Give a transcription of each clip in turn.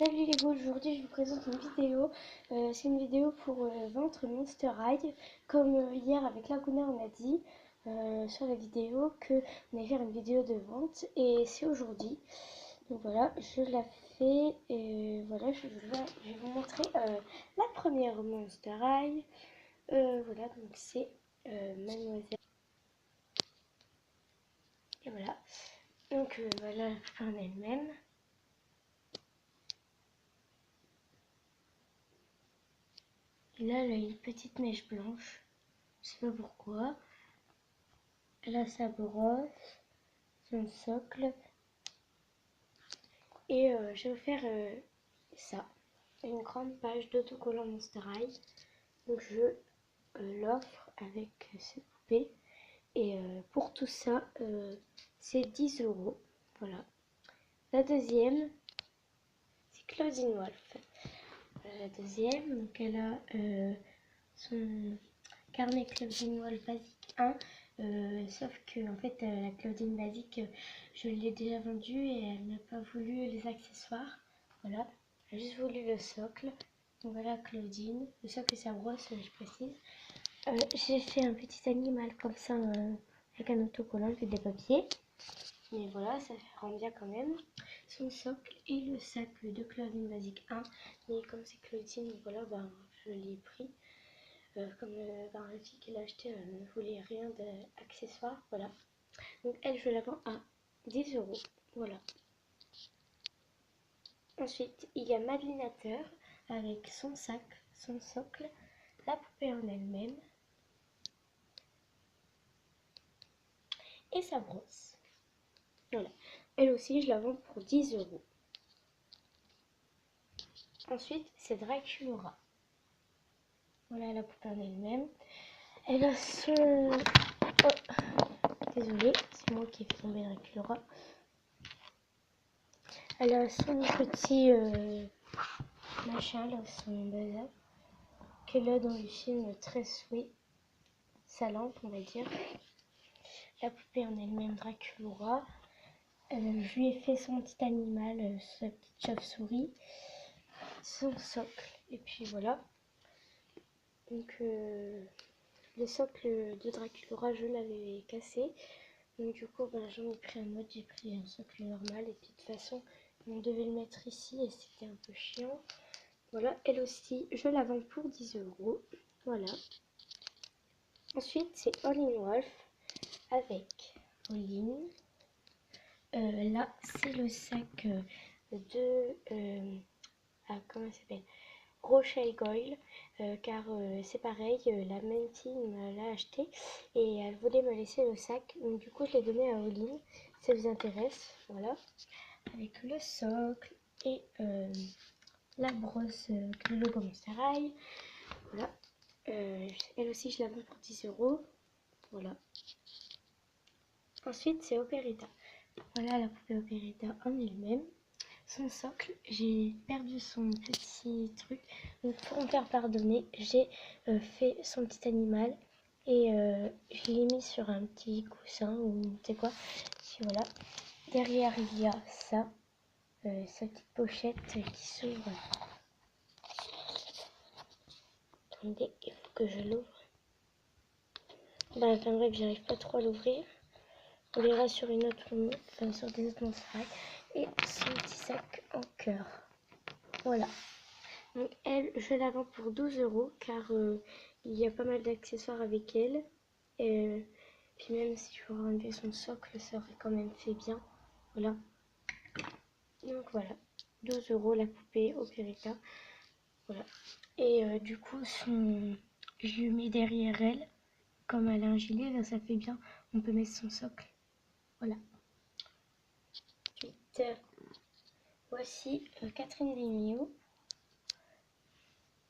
Salut les gars, aujourd'hui je vous présente une vidéo. C'est une vidéo pour vendre Monster High. Comme hier avec Laguna on a dit sur la vidéo que on allait faire une vidéo de vente. Et c'est aujourd'hui. Donc voilà, je la fais. Et voilà, je vais vous montrer la première Monster High. Voilà, donc c'est Mademoiselle. Et voilà. Donc voilà la poupée en elle-même. Et là, elle a une petite mèche blanche. Je sais pas pourquoi. Elle a sa brosse, son socle. Et je vais vous faire ça. Une grande page d'autocollant Monster High. Donc je l'offre avec cette poupée. Et pour tout ça, c'est 10 €. Voilà. La deuxième, c'est Claudine Wolf. La deuxième, donc elle a son carnet Claudine Wolf basique 1. Sauf que en fait la Claudine basique je l'ai déjà vendue et elle n'a pas voulu les accessoires. Voilà, elle a juste voulu le socle. Donc voilà Claudine, le socle et sa brosse, je précise. J'ai fait un petit animal comme ça avec un autocollant et des papiers. Mais voilà, ça rend bien quand même. Son socle et le sac de Claudine basique 1. Mais comme c'est Claudine, voilà, ben, je l'ai pris. Comme la fille qui l'a acheté ne voulait rien d'accessoire, voilà. Donc elle, je la vends à 10 €. Voilà. Ensuite, il y a Madelinateur avec son sac, son socle, la poupée en elle-même et sa brosse. Voilà. Elle aussi, je la vends pour 10 €. Ensuite, c'est Draculaura. Voilà la poupée en elle-même. Elle a son... Oh, désolée, c'est moi qui ai fait tomber Draculaura. Elle a son petit machin, là, son bazar, qu'elle a dans le film Très Sweet, sa lampe, on va dire. La poupée en elle-même, Draculaura. Je lui ai fait son petit animal, sa petite chauve-souris, son socle, et puis voilà. Donc le socle de Draculaura, je l'avais cassé. Donc du coup, ben, j'en ai pris un autre, j'ai pris un socle normal. Et puis de toute façon, on devait le mettre ici et c'était un peu chiant. Voilà, elle aussi, je la vends pour 10 €. Voilà. Ensuite, c'est All in Wolf avec Pauline. Là, c'est le sac de... comment ça s'appelle, Rochelle Goyle, car c'est pareil, la même fille me l'a acheté et elle voulait me laisser le sac, donc du coup je l'ai donné à Oline, si ça vous intéresse, voilà, avec le socle et la brosse le logo Monster High, voilà, elle aussi je la vends pour 10 €, voilà. Ensuite c'est Operetta, voilà la poupée Operetta en elle-même. Son socle, j'ai perdu son petit truc, donc pour me faire pardonner, j'ai fait son petit animal et je l'ai mis sur un petit coussin ou tu sais quoi. Puis voilà, derrière il y a ça, sa petite pochette qui s'ouvre. Attendez, il faut que je l'ouvre. Bah enfin bref, j'arrive pas trop à l'ouvrir. On verra sur une autre, enfin sur des autres Monster High. Et son petit sac en cœur. Voilà. Donc elle, je la vends pour 12 € car il y a pas mal d'accessoires avec elle. Et puis même si je veux enlever son socle, ça aurait quand même fait bien. Voilà. Donc voilà. 12 € la poupée Operetta. Voilà. Et du coup, je le mets derrière elle. Comme elle a un gilet, là, ça fait bien. On peut mettre son socle. Voilà. Ensuite, voici Catherine Deneuve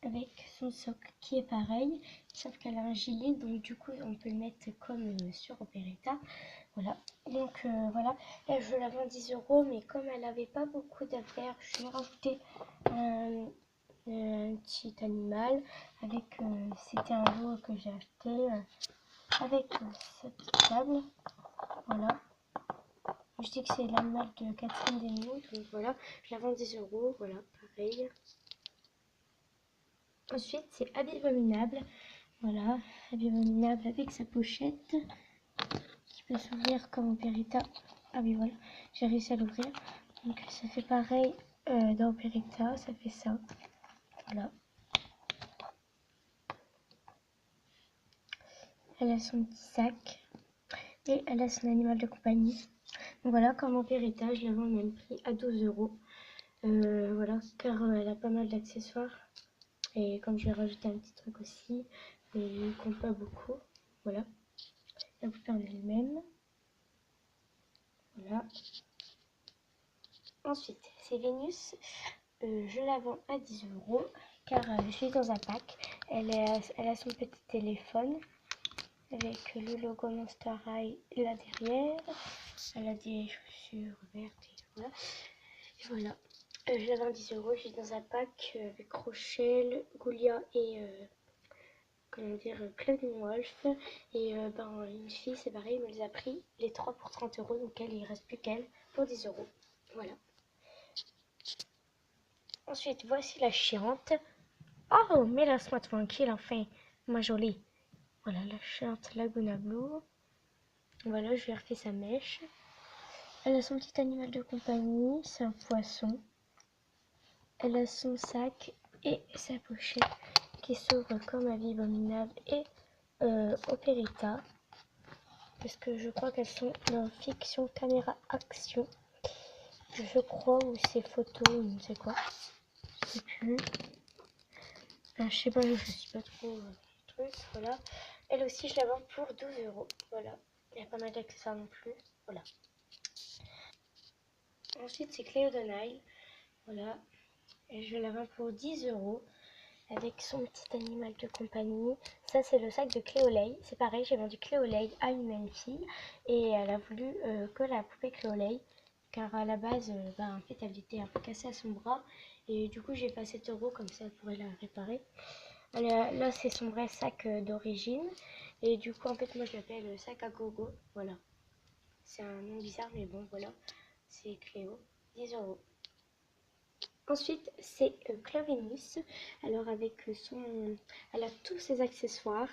avec son socle qui est pareil, sauf qu'elle a un gilet, donc du coup on peut le mettre comme sur Operetta. Voilà, donc voilà, elle je la vends 10 €, mais comme elle n'avait pas beaucoup d'affaires, je lui ai rajouté un petit animal avec, c'était un lot que j'ai acheté avec cette table, voilà, Je dis que c'est la marque de Catherine Deneuve. Donc voilà, je la vends 10 euros. Voilà, pareil. Ensuite, c'est Abominable. Voilà, Abominable avec sa pochette qui peut s'ouvrir comme Opérita. Ah oui, voilà, j'ai réussi à l'ouvrir. Donc ça fait pareil dans Opérita, ça fait ça. Voilà. Elle a son petit sac et elle a son animal de compagnie. Donc voilà, comme Opérita, je la vends au même prix à 12 euros. Voilà, car elle a pas mal d'accessoires. Et comme je vais rajouter un petit truc aussi, mais je ne compte pas beaucoup. Voilà, la poupée en elle-même. Voilà. Ensuite, c'est Vénus. Je la vends à 10 euros car je l'ai dans un pack. Elle a son petit téléphone avec le logo Monster High là derrière. Elle a des chaussures vertes et voilà. Et voilà. Je la vends à 10 euros. Je l'ai dans un pack avec Rochelle, Goulia et comment dire, Claudine Wolf. Et une fille, c'est pareil, elle me les a pris les 3 pour 30 euros. Donc il ne reste plus qu'elle pour 10 euros. Voilà. Ensuite, voici la chiante. Oh, mais laisse-moi tranquille, enfin, ma jolie. Voilà, la chiante Laguna Blue. Voilà, je lui ai refait sa mèche. Elle a son petit animal de compagnie, c'est un poisson. Elle a son sac et sa pochette qui s'ouvre comme Abominable et Opérita. Parce que je crois qu'elles sont dans fiction, caméra, action. Je crois, ou c'est photo, ou je ne sais quoi. Je sais plus. Je sais pas, je suis pas trop truc, voilà. Elle aussi, je la vends pour 12 euros, voilà. Il n'y a pas mal d'accessoires non plus, voilà. Ensuite, c'est Cléo Donaille, voilà. Et je la vends pour 10 euros avec son petit animal de compagnie. Ça, c'est le sac de Cléolay. C'est pareil, j'ai vendu Cléolay à une même fille et elle a voulu que la poupée Cléolay. Car à la base, en fait, elle était un peu cassée à son bras. Et du coup, j'ai fait 7 euros, comme ça, elle pourrait la réparer. Là, c'est son vrai sac d'origine. Et du coup, en fait, moi, je l'appelle sac à gogo. Voilà. C'est un nom bizarre, mais bon, voilà. C'est Cléo. 10 euros. Ensuite, c'est Clavinus. Alors, avec son... Elle a tous ses accessoires.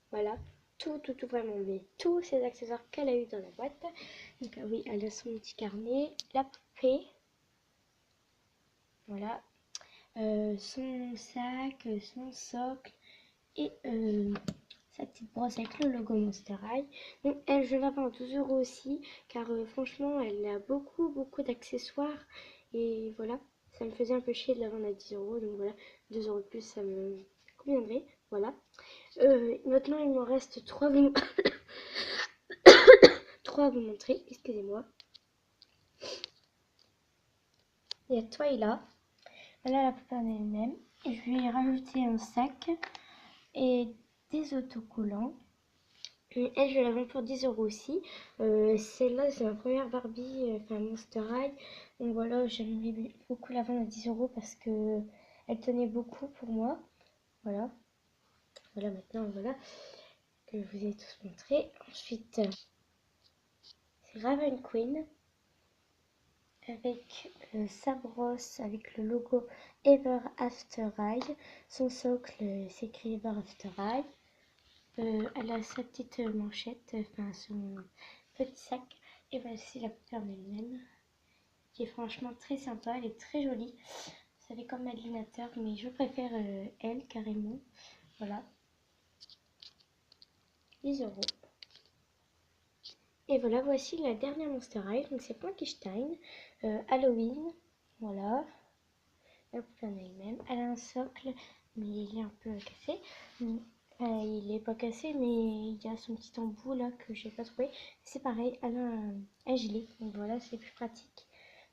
Voilà. Tout vraiment, mais tous ses accessoires qu'elle a eu dans la boîte. Donc, oui, elle a son petit carnet. La poupée. Voilà. Son sac, son socle. Et sa petite brosse avec le logo Monster High. Donc elle, je la vends à 12 euros aussi, car franchement, elle a beaucoup d'accessoires. Et voilà, ça me faisait un peu chier de la vendre à 10 euros. Donc voilà, 2 euros de plus, ça me conviendrait. Voilà. Maintenant, il me reste 3 3 à vous montrer. Excusez-moi. Il y a Twyla. Voilà la poupée en elle-même. Je lui ai rajouté un sac et des autocollants. Elle, je la vends pour 10 euros aussi. Celle-là, c'est ma première Barbie, enfin Monster High. Donc voilà, j'aimerais beaucoup la vendre à 10 euros parce que elle tenait beaucoup pour moi. Voilà. Voilà, maintenant, voilà, que je vous ai tous montré. Ensuite, c'est Raven Queen avec sa brosse, avec le logo Ever After High. Son socle, c'est écrit Ever After High. Elle a sa petite manchette, enfin son petit sac. Et voici la poupée en elle-même, qui est franchement très sympa, elle est très jolie. Ça fait comme Madeleinateur, mais je préfère elle carrément. Voilà. 10 euros. Et voilà, voici la dernière Monster High. Donc c'est Frankenstein, Halloween. Voilà. La poupée en elle-même. Elle a un socle, mais il est un peu cassé. Il est pas cassé, mais il y a son petit embout là que j'ai pas trouvé. C'est pareil, elle a un gilet. Donc voilà, c'est plus pratique.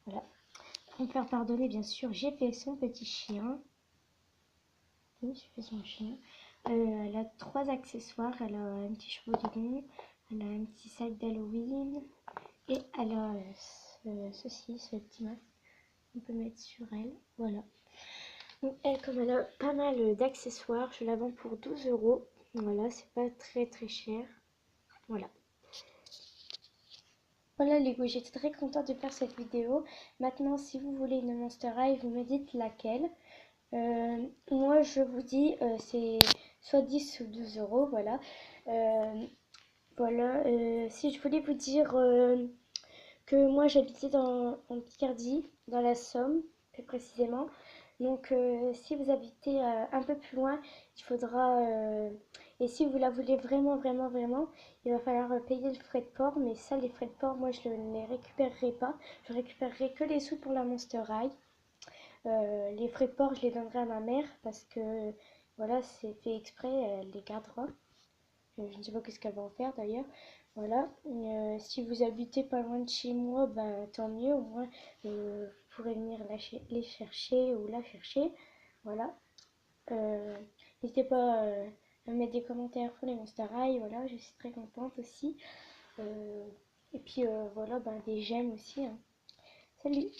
Voilà. Pour me faire pardonner, bien sûr, j'ai fait son petit chien. Oui, j'ai fait son chien. Elle a 3 accessoires. Elle a un petit chaudron, elle a un petit sac d'Halloween et elle a ceci, ce petit masque qu'on peut mettre sur elle. Voilà. Donc elle, comme elle a pas mal d'accessoires, je la vends pour 12 euros. Voilà, c'est pas très cher. Voilà. Voilà les goûts, j'étais très contente de faire cette vidéo. Maintenant, si vous voulez une Monster High, vous me dites laquelle. Moi, je vous dis, c'est soit 10 ou 12 euros, voilà. Voilà, si je voulais vous dire que moi j'habitais en Picardie, dans la Somme, plus précisément. Donc si vous habitez un peu plus loin, il faudra... et si vous la voulez vraiment, vraiment, vraiment, il va falloir payer le frais de port. Mais ça, les frais de port, moi je ne les récupérerai pas. Je récupérerai que les sous pour la Monster High. Les frais de port, je les donnerai à ma mère parce que voilà, c'est fait exprès, elle les gardera. Je ne sais pas qu'est-ce qu'elle va en faire d'ailleurs. Voilà. Si vous habitez pas loin de chez moi, ben tant mieux. Au moins, vous pourrez venir les chercher ou la chercher. Voilà. Euh, N'hésitez pas à mettre des commentaires pour les Monster High. Voilà, je suis très contente aussi. Et puis voilà, ben des j'aime aussi, hein. Salut!